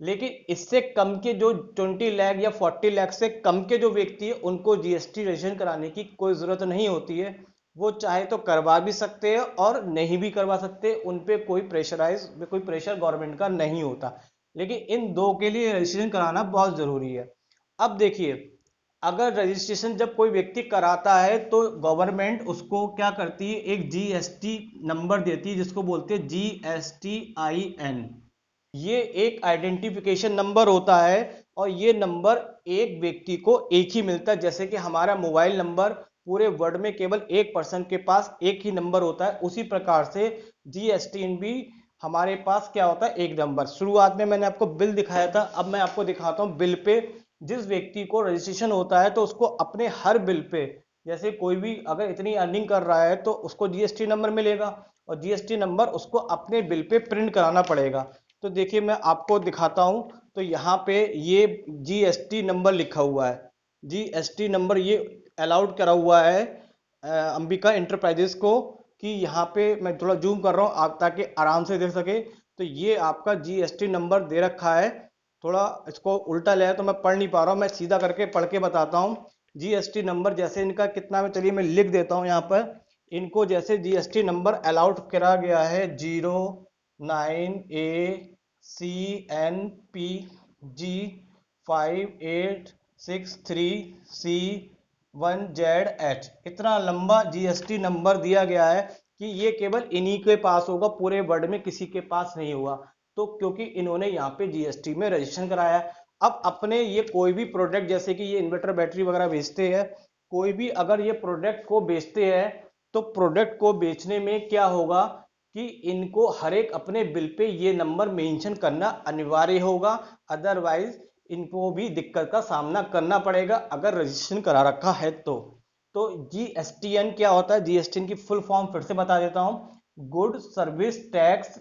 लेकिन इससे कम के जो 20 लाख या 40 लाख से कम के जो व्यक्ति है उनको जीएसटी रजिस्ट्रेशन कराने की कोई जरूरत नहीं होती है। वो चाहे तो करवा भी सकते हैं और नहीं भी करवा सकते, उन पे कोई प्रेशर गवर्नमेंट का नहीं होता। लेकिन इन दो के लिए रजिस्ट्रेशन कराना बहुत जरूरी है। अब देखिए, अगर रजिस्ट्रेशन जब कोई व्यक्ति कराता है तो गवर्नमेंट उसको क्या करती है, एक जीएसटी नंबर देती है जिसको बोलते हैं GSTIN। ये एक आइडेंटिफिकेशन नंबर होता है और ये नंबर एक व्यक्ति को एक ही मिलता है, जैसे कि हमारा मोबाइल नंबर पूरे वर्ल्ड में केवल एक पर्सन के पास एक ही नंबर होता है, उसी प्रकार से जीएसटी भी हमारे पास क्या होता है, एक नंबर। शुरुआत में मैंने आपको बिल दिखाया था, अब मैं आपको दिखाता हूँ बिल पे जिस व्यक्ति को रजिस्ट्रेशन होता है तो उसको अपने हर बिल पे, जैसे कोई भी अगर इतनी अर्निंग कर रहा है तो उसको जीएसटी नंबर मिलेगा और जीएसटी नंबर उसको अपने बिल पे प्रिंट कराना पड़ेगा। तो देखिए मैं आपको दिखाता हूं, तो यहाँ पे ये जीएसटी नंबर लिखा हुआ है, जीएसटी नंबर ये अलाउड करा हुआ है अंबिका इंटरप्राइजेस को, कि यहाँ पे मैं थोड़ा जूम कर रहा हूँ आप ताकि आराम से देख सके। तो ये आपका जीएसटी नंबर दे रखा है, थोड़ा इसको उल्टा ले तो मैं पढ़ नहीं पा रहा हूँ, मैं सीधा करके पढ़ के बताता हूँ। जीएसटी नंबर जैसे इनका कितना में, चलिए मैं लिख देता हूँ यहाँ पर, इनको जैसे जीएसटी नंबर अलाउड करा गया है 09ACNPG5863C1ZH, इतना लंबा जीएसटी नंबर दिया गया है कि ये केवल इन्हीं के पास होगा, पूरे वर्ल्ड में किसी के पास नहीं होगा। तो क्योंकि इन्होंने यहाँ पे जीएसटी में रजिस्ट्रेशन कराया। अब अपने ये कोई भी प्रोडक्ट, जैसे कि ये इन्वर्टर बैटरी वगैरह बेचते हैं, कोई भी अगर ये प्रोडक्ट को बेचते हैं तो प्रोडक्ट को बेचने में क्या होगा कि इनको हर एक अपने बिल पे ये नंबर मेंशन करना अनिवार्य होगा, अदरवाइज इनको भी दिक्कत का सामना करना पड़ेगा अगर रजिस्ट्रेशन करा रखा है तो जीएसटीएन क्या होता है, जीएसटीएन की फुल फॉर्म फिर से बता देता हूं, good service tax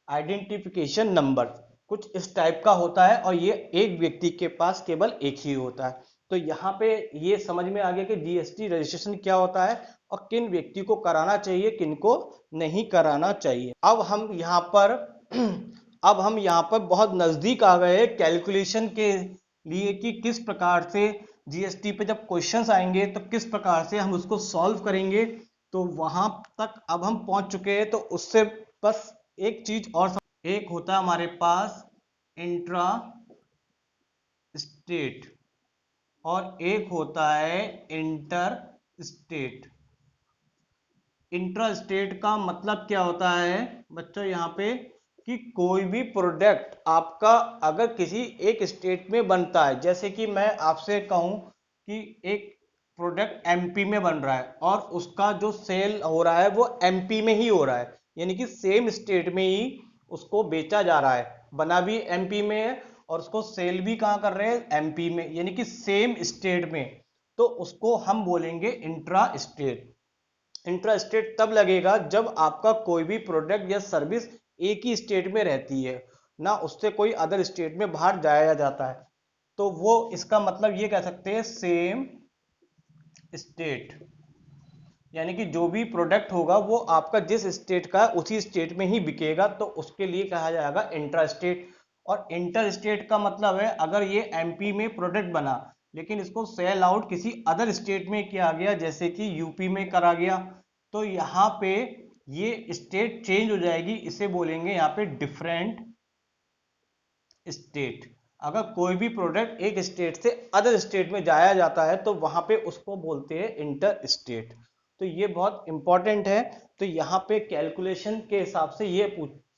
identification number, कुछ इस टाइप का होता है और ये एक व्यक्ति के पास केवल एक ही होता है। तो यहाँ पे ये समझ में आ गया कि जीएसटी रजिस्ट्रेशन क्या होता है और किन व्यक्ति को कराना चाहिए, किन को नहीं कराना चाहिए। अब हम यहाँ पर बहुत नजदीक आ गए कैलकुलेशन के लिए कि किस प्रकार से जीएसटी पे जब क्वेश्चंस आएंगे तो किस प्रकार से हम उसको सॉल्व करेंगे। तो वहां तक अब हम पहुंच चुके हैं, तो उससे बस एक चीज और एक होता है हमारे पास इंट्रा स्टेट और एक होता है इंटर स्टेट। इंट्रा स्टेट का मतलब क्या होता है बच्चों, यहाँ पे कि कोई भी प्रोडक्ट आपका अगर किसी एक स्टेट में बनता है, जैसे कि मैं आपसे कहूं कि एक प्रोडक्ट एमपी में बन रहा है और उसका जो सेल हो रहा है वो एमपी में ही हो रहा है, यानी कि सेम स्टेट में ही उसको बेचा जा रहा है, बना भी एमपी में है और उसको सेल भी कहाँ कर रहे हैं, एमपी में, यानी कि सेम स्टेट में, तो उसको हम बोलेंगे इंट्रा स्टेट। इंट्रा स्टेट तब लगेगा जब आपका कोई भी प्रोडक्ट या सर्विस एक ही स्टेट में रहती है, ना उससे कोई अदर स्टेट में बाहर जाया जाता है, तो वो इसका मतलब ये कह सकते हैं सेम स्टेट, यानी कि जो भी प्रोडक्ट होगा वो आपका जिस स्टेट का है उसी स्टेट में ही बिकेगा, तो उसके लिए कहा जाएगा इंट्रा स्टेट। और इंटर स्टेट का मतलब है अगर ये एमपी में प्रोडक्ट बना लेकिन इसको सेल आउट किसी अदर स्टेट में किया गया, जैसे कि यूपी में करा गया, तो यहाँ पे ये स्टेट चेंज हो जाएगी, इसे बोलेंगे यहाँ पे डिफरेंट स्टेट। अगर कोई भी प्रोडक्ट एक स्टेट से अदर स्टेट में जाया जाता है तो वहां पे उसको बोलते हैं इंटर स्टेट। तो ये बहुत इंपॉर्टेंट है। तो यहाँ पे कैलकुलेशन के हिसाब से ये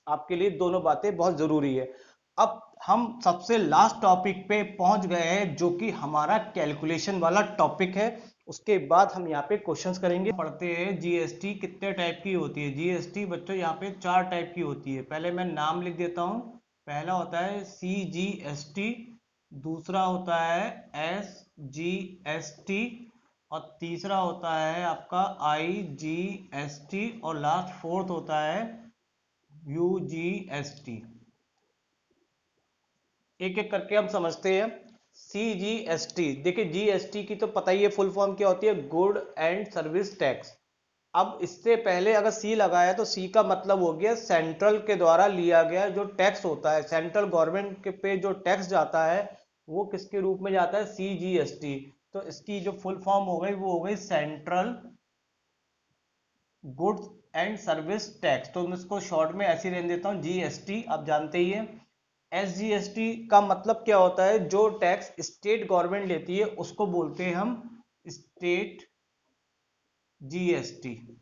आपके लिए दोनों बातें बहुत जरूरी है। अब हम सबसे लास्ट टॉपिक पे पहुंच गए हैं जो कि हमारा कैलकुलेशन वाला टॉपिक है। उसके बाद हम यहाँ पे क्वेश्चंस करेंगे। पढ़ते हैं जीएसटी कितने टाइप की होती है। जीएसटी बच्चों यहाँ पे 4 टाइप की होती है। पहले मैं नाम लिख देता हूँ। पहला होता है CGST, दूसरा होता है SGST और तीसरा होता है आपका IGST और लास्ट फोर्थ होता है UGST। एक एक करके हम समझते हैं। CGST, देखिए जीएसटी की तो पता ही है फुल फॉर्म क्या होती है, गुड एंड सर्विस टैक्स। अब इससे पहले अगर सी लगाया तो सी का मतलब हो गया सेंट्रल के द्वारा लिया गया जो टैक्स होता है, सेंट्रल गवर्नमेंट के पे जो टैक्स जाता है वो किसके रूप में जाता है, CGST। तो इसकी जो फुल फॉर्म हो गई वो हो गई central goods and service tax. तो मैं इसको शॉर्ट में ऐसे रहने देता हूँ जीएसटी, आप जानते ही है। SGST का मतलब क्या होता है, जो टैक्स स्टेट गवर्नमेंट लेती है उसको बोलते हैं हम स्टेट जीएसटी।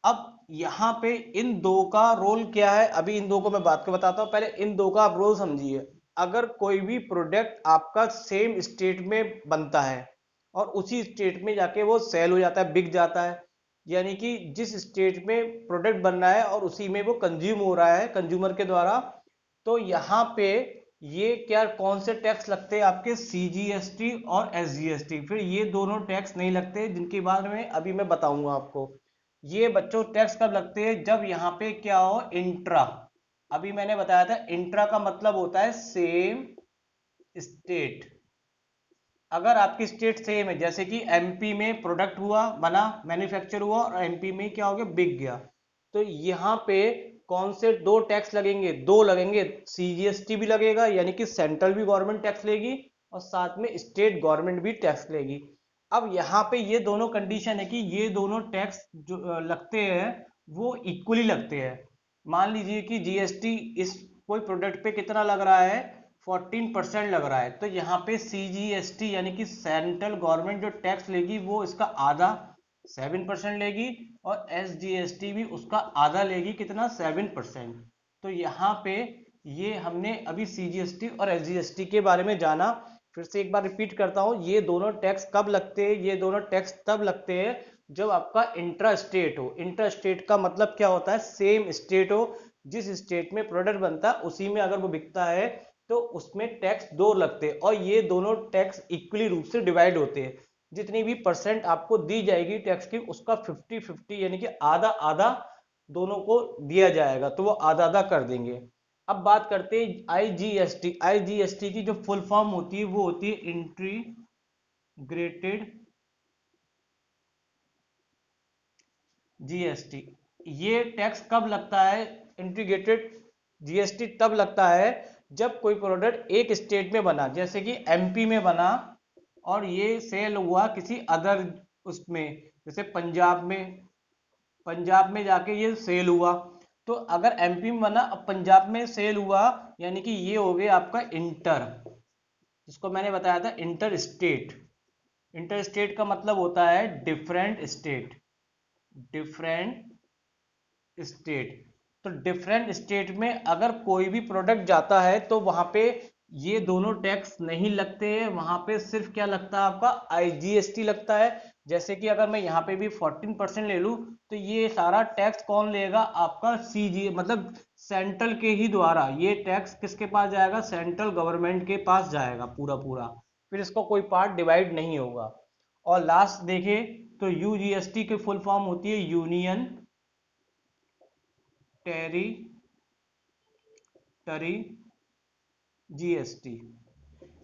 अब यहाँ पे इन दो का रोल क्या है, अभी इन दो को मैं बात कर बताता हूँ। पहले इन दो का आप रोल समझिए। अगर कोई भी प्रोडक्ट आपका सेम स्टेट में बनता है और उसी स्टेट में जाके वो सेल हो जाता है, बिक जाता है, यानी कि जिस स्टेट में प्रोडक्ट बन रहा है और उसी में वो कंज्यूम हो रहा है कंज्यूमर के द्वारा, तो यहाँ पे ये क्या कौन से टैक्स लगते हैं आपके, CGST और SGST। फिर ये दोनों टैक्स नहीं लगते जिनके बारे में अभी मैं बताऊंगा आपको। ये बच्चों टैक्स कब लगते हैं, जब यहाँ पे क्या हो, इंट्रा। अभी मैंने बताया था इंट्रा का मतलब होता है सेम स्टेट। अगर आपकी स्टेट सेम है, जैसे कि एमपी में प्रोडक्ट हुआ, बना, मैन्युफैक्चर हुआ और एमपी में क्या हो गया, बिक गया, तो यहाँ पे कौन से दो टैक्स लगेंगे, दो लगेंगे। CGST भी लगेगा यानी कि सेंट्रल भी गवर्नमेंट टैक्स लेगी और साथ में स्टेट गवर्नमेंट भी टैक्स लेगी। अब यहाँ पे ये दोनों कंडीशन है कि ये दोनों टैक्स जो लगते हैं वो इक्वली लगते हैं। मान लीजिए कि जीएसटी इस कोई प्रोडक्ट पे कितना लग रहा है, 14% लग रहा है, तो यहाँ पे CGST यानी कि सेंट्रल गवर्नमेंट जो टैक्स लेगी वो इसका आधा 7% लेगी और SGST भी उसका आधा लेगी, कितना, 7%। तो यहाँ पे ये हमने अभी CGST और SGST के बारे में जाना। फिर से एक बार रिपीट करता हूँ, ये दोनों टैक्स कब लगते हैं, ये दोनों टैक्स तब लगते हैं जब आपका इंट्रा स्टेट हो। इंट्रा स्टेट का मतलब क्या होता है, सेम स्टेट हो, जिस स्टेट में प्रोडक्ट बनता है उसी में अगर वो बिकता है तो उसमें टैक्स दो लगते हैं और ये दोनों टैक्स इक्वली रूप से डिवाइड होते हैं। जितनी भी परसेंट आपको दी जाएगी टैक्स की उसका 50-50 यानी कि आधा आधा दोनों को दिया जाएगा, तो वो आधा आधा कर देंगे। अब बात करते हैं IGST। IGST की जो फुल फॉर्म होती है वो होती है इंटीग्रेटेड जीएसटी। ये टैक्स कब लगता है, इंटीग्रेटेड जीएसटी तब लगता है जब कोई प्रोडक्ट एक स्टेट में बना, जैसे कि एमपी में बना और ये सेल हुआ किसी अदर उसमें, जैसे पंजाब में जाके ये सेल हुआ, तो अगर एमपी में बना अब पंजाब में सेल हुआ, यानी कि ये हो गया आपका इंटर, जिसको मैंने बताया था इंटर स्टेट। इंटर स्टेट का मतलब होता है डिफरेंट स्टेट, डिफरेंट स्टेट। तो डिफरेंट स्टेट में अगर कोई भी प्रोडक्ट जाता है तो वहां पे ये दोनों टैक्स नहीं लगते हैं, वहां पे सिर्फ क्या लगता है आपका आईजीएसटी लगता है। जैसे कि अगर मैं यहाँ पे भी 14% ले लूँ तो ये सारा टैक्स कौन लेगा, आपका सीजी मतलब सेंट्रल के ही द्वारा ये टैक्स किसके पास जाएगा, सेंट्रल गवर्नमेंट के पास जाएगा पूरा पूरा, फिर इसका कोई पार्ट डिवाइड नहीं होगा। और लास्ट देखें तो यूजीएसटी की फुल फॉर्म होती है यूनियन टेरिटरी जीएसटी।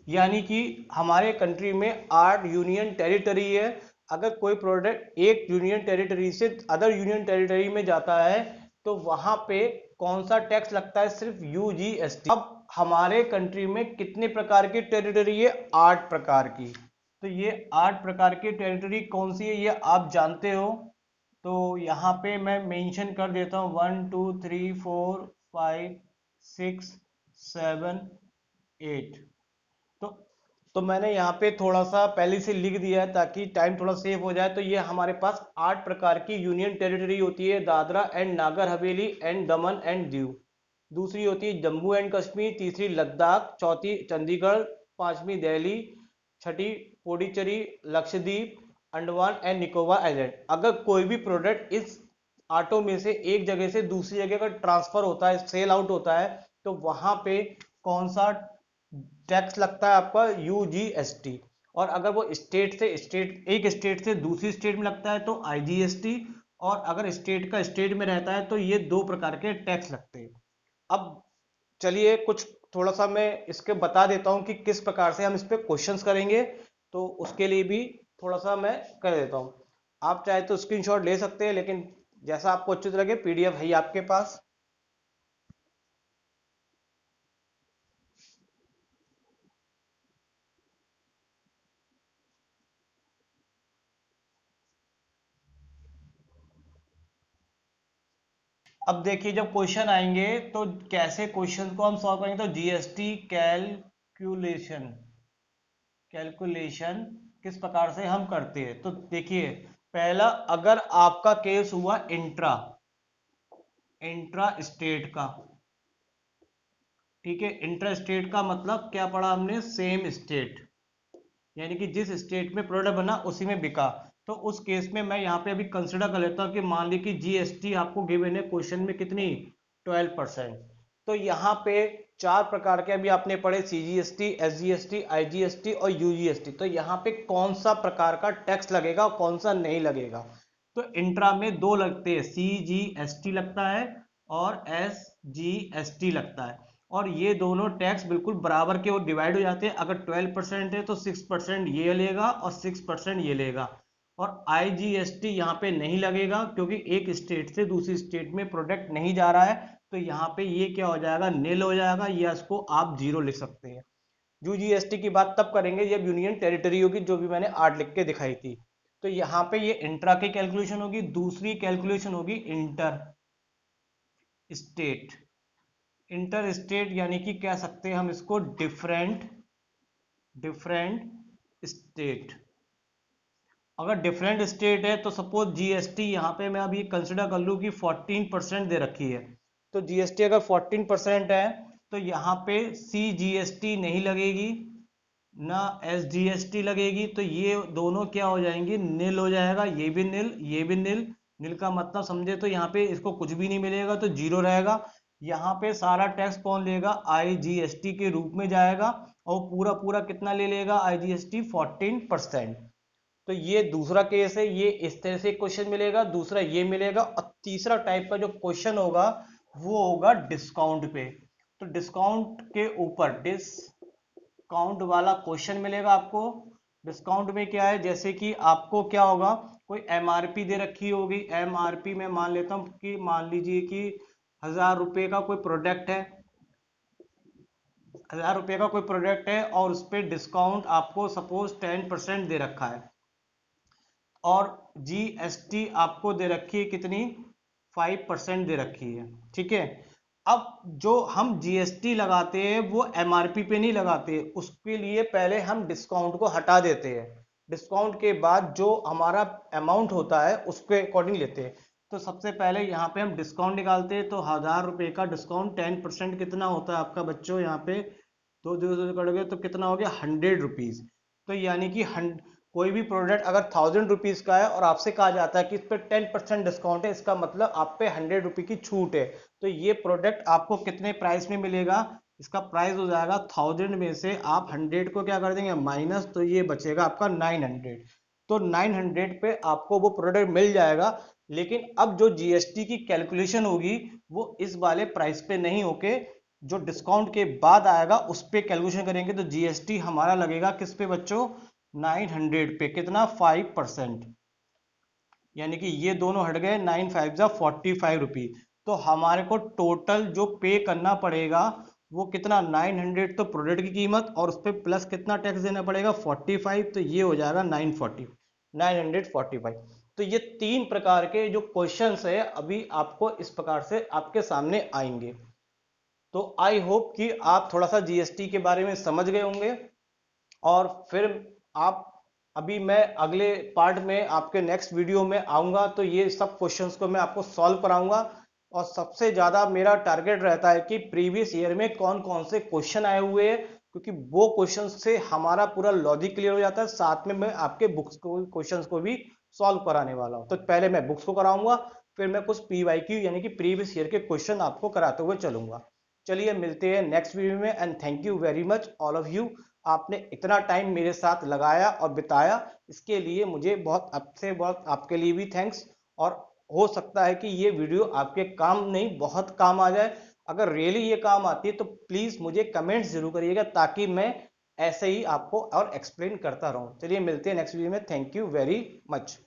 यानी कि हमारे कंट्री में 8 यूनियन टेरिटरी है। अगर कोई प्रोडक्ट एक यूनियन टेरिटरी से अदर यूनियन टेरिटरी में जाता है तो वहां पे कौन सा टैक्स लगता है, सिर्फ यूजीएसटी। अब हमारे कंट्री में कितने प्रकार की टेरिटरी है, 8 प्रकार की। तो ये 8 प्रकार की टेरिटरी कौन सी है ये आप जानते हो। तो यहाँ पे मैं मेंशन कर देता हूँ 1 2 3 4 5 6 7 8। तो तो मैंने यहाँ पे थोड़ा सा पहले से लिख दिया है ताकि टाइम थोड़ा सेव हो जाए। तो ये हमारे पास 8 प्रकार की यूनियन टेरिटरी होती है, Dadra and Nagar Haveli and Daman and Diu. दूसरी होती है जम्मू एंड कश्मीर, तीसरी लद्दाख, चौथी चंडीगढ़, पांचवी दिल्ली, छठी पुडुचेरी, लक्षद्वीप, अंडमान एंड निकोबार आइलैंड। अगर कोई भी प्रोडक्ट इस आठों में से एक जगह से दूसरी जगह का ट्रांसफर होता है, सेल आउट होता है, तो वहां पे कौन सा टैक्स लगता है आपका, यूजीएसटी। और अगर वो स्टेट से स्टेट एक स्टेट से दूसरी स्टेट में लगता है तो आईजीएसटी। और अगर स्टेट का स्टेट में रहता है तो ये 2 प्रकार के टैक्स लगते हैं। अब चलिए कुछ थोड़ा सा मैं इसके बता देता हूं कि किस प्रकार से हम इस पे क्वेश्चंस करेंगे। तो उसके लिए भी थोड़ा सा मैं कर देता हूं। आप चाहे तो स्क्रीनशॉट ले सकते हैं, लेकिन जैसा आपको उचित लगे, पीडीएफ है ही आपके पास। अब देखिए जब क्वेश्चन आएंगे तो कैसे क्वेश्चन को हम सॉल्व करेंगे, तो जीएसटी कैलकुलेशन कैलकुलेशन किस प्रकार से हम करते हैं। तो देखिए पहला, अगर आपका केस हुआ इंट्रा इंट्रा स्टेट का, ठीक है। इंट्रा स्टेट का मतलब क्या पढ़ा हमने, सेम स्टेट, यानी कि जिस स्टेट में प्रोडक्ट बना उसी में बिका। तो उस केस में मैं यहाँ पे अभी कंसिडर कर लेता हूँ कि मान ली कि जीएसटी आपको गिवन है क्वेश्चन में कितनी, 12%। तो यहाँ पे 4 प्रकार के अभी आपने पढ़े, सीजीएसटी, एसजीएसटी, आईजीएसटी और यूजीएसटी। तो यहाँ पे कौन सा प्रकार का टैक्स लगेगा और कौन सा नहीं लगेगा। तो इंट्रा में 2 लगते हैं, सीजीएसटी लगता है और एसजीएसटी लगता है। और ये दोनों टैक्स बिल्कुल बराबर के वो डिवाइड हो जाते हैं। अगर 12% है तो 6% ये लेगा और 6% ये लेगा। और आईजीएसटी यहाँ पे नहीं लगेगा क्योंकि एक स्टेट से दूसरी स्टेट में प्रोडक्ट नहीं जा रहा है। तो यहाँ पे ये क्या हो जाएगा, नील हो जाएगा, या इसको आप जीरो लिख सकते हैं। यूजीएसटी की बात तब करेंगे जब यूनियन टेरिटरी होगी, जो भी मैंने 8 लिख के दिखाई थी। तो यहाँ पे ये इंट्रा की कैलकुलेशन होगी। दूसरी कैलकुलेशन होगी इंटर स्टेट। इंटर स्टेट यानी कि कह सकते हैं हम इसको डिफरेंट डिफरेंट स्टेट। अगर डिफरेंट स्टेट है तो सपोज जीएसटी यहाँ पे मैं अभी कंसिडर कर लूँ कि 14% दे रखी है। तो जीएसटी अगर 14% है तो यहाँ पे सी जीएसटी नहीं लगेगी ना एसजीएसटी लगेगी। तो ये दोनों क्या हो जाएंगी, नील हो जाएगा। ये भी नील, ये भी नील। नील का मतलब समझे तो यहाँ पे इसको कुछ भी नहीं मिलेगा तो जीरो रहेगा। यहाँ पे सारा टैक्स कौन लेगा, आईजीएसटी के रूप में जाएगा। और पूरा पूरा कितना ले लेगा आईजीएसटी, 14%। तो ये दूसरा केस है, ये इस तरह से क्वेश्चन मिलेगा, दूसरा ये मिलेगा। और तीसरा टाइप का जो क्वेश्चन होगा वो होगा डिस्काउंट पे। तो डिस्काउंट के ऊपर डिस्काउंट वाला क्वेश्चन मिलेगा आपको। डिस्काउंट में क्या है, जैसे कि आपको क्या होगा, कोई एमआरपी दे रखी होगी। एमआरपी में मान लेता हूं कि मान लीजिए कि 1000 रुपए का कोई प्रोडक्ट है, 1000 रुपए का कोई प्रोडक्ट है और उस पर डिस्काउंट आपको सपोज 10% दे रखा है। और जीएसटी आपको दे रखी है कितनी, 5% दे रखी है, ठीक है। अब जो हम जीएसटी लगाते हैं वो एमआरपी पे नहीं लगाते, उसके लिए पहले हम डिस्काउंट को हटा देते हैं। डिस्काउंट के बाद जो हमारा अमाउंट होता है उसके अकॉर्डिंग लेते हैं। तो सबसे पहले यहाँ पे हम डिस्काउंट निकालते हैं। तो 1000 रुपए का डिस्काउंट 10% कितना होता है आपका बच्चों, यहाँ पे तो 2 कट गए तो कितना हो गया 100 रुपीज। तो यानी कि कोई भी प्रोडक्ट अगर 1000 रुपीज का है और आपसे कहा जाता है कि इस पर 10% डिस्काउंट है, इसका मतलब आप पे 100 रुपये की छूट है। तो ये प्रोडक्ट आपको कितने प्राइस में मिलेगा, इसका प्राइस हो जाएगा 1000 में से आप 100 को क्या कर देंगे माइनस, तो ये बचेगा आपका 900। तो 900 पे आपको वो प्रोडक्ट मिल जाएगा। लेकिन अब जो जीएसटी की कैलकुलेशन होगी वो इस वाले प्राइस पे नहीं होके जो डिस्काउंट के बाद आएगा उस पे कैलकुलेशन करेंगे। तो जीएसटी हमारा लगेगा किस पे बच्चों, 900 पे, कितना 5%। यानी कि ये दोनों हट गए, 9 5 जा 45 रुपीज। तो हमारे को टोटल जो पे करना पड़ेगा वो कितना 900, तो प्रोडक्ट की कीमत और उस पर प्लस कितना टैक्स देना पड़ेगा 45, तो ये हो जाएगा 945। तो ये 3 प्रकार के जो क्वेश्चंस है अभी आपको इस प्रकार से आपके सामने आएंगे। तो आई होप कि आप थोड़ा सा जीएसटी के बारे में समझ गए होंगे। और फिर आप, अभी मैं अगले पार्ट में आपके नेक्स्ट वीडियो में आऊंगा तो ये सब क्वेश्चंस को मैं आपको सॉल्व कराऊंगा। और सबसे ज्यादा मेरा टारगेट रहता है कि प्रीवियस ईयर में कौन कौन से क्वेश्चन आए हुए हैं, क्योंकि वो क्वेश्चन से हमारा पूरा लॉजिक क्लियर हो जाता है। साथ में मैं आपके बुक्स को क्वेश्चंस को भी सॉल्व कराने वाला हूं। तो पहले मैं बुक्स को कराऊंगा, फिर मैं कुछ पीवाईक्यू यानी कि प्रीवियस ईयर के क्वेश्चन आपको कराते हुए चलूंगा। चलिए मिलते हैं नेक्स्ट वीडियो में, and thank you very much all of you. आपने इतना टाइम मेरे साथ लगाया और बिताया, इसके लिए मुझे बहुत आपसे, बहुत आपके लिए भी थैंक्स। और हो सकता है कि ये वीडियो आपके काम नहीं बहुत काम आ जाए। अगर रियली ये काम आती है तो प्लीज मुझे कमेंट्स जरूर करिएगा, ताकि मैं ऐसे ही आपको और एक्सप्लेन करता रहूं। चलिए मिलते हैं नेक्स्ट वीडियो में, थैंक यू वेरी मच।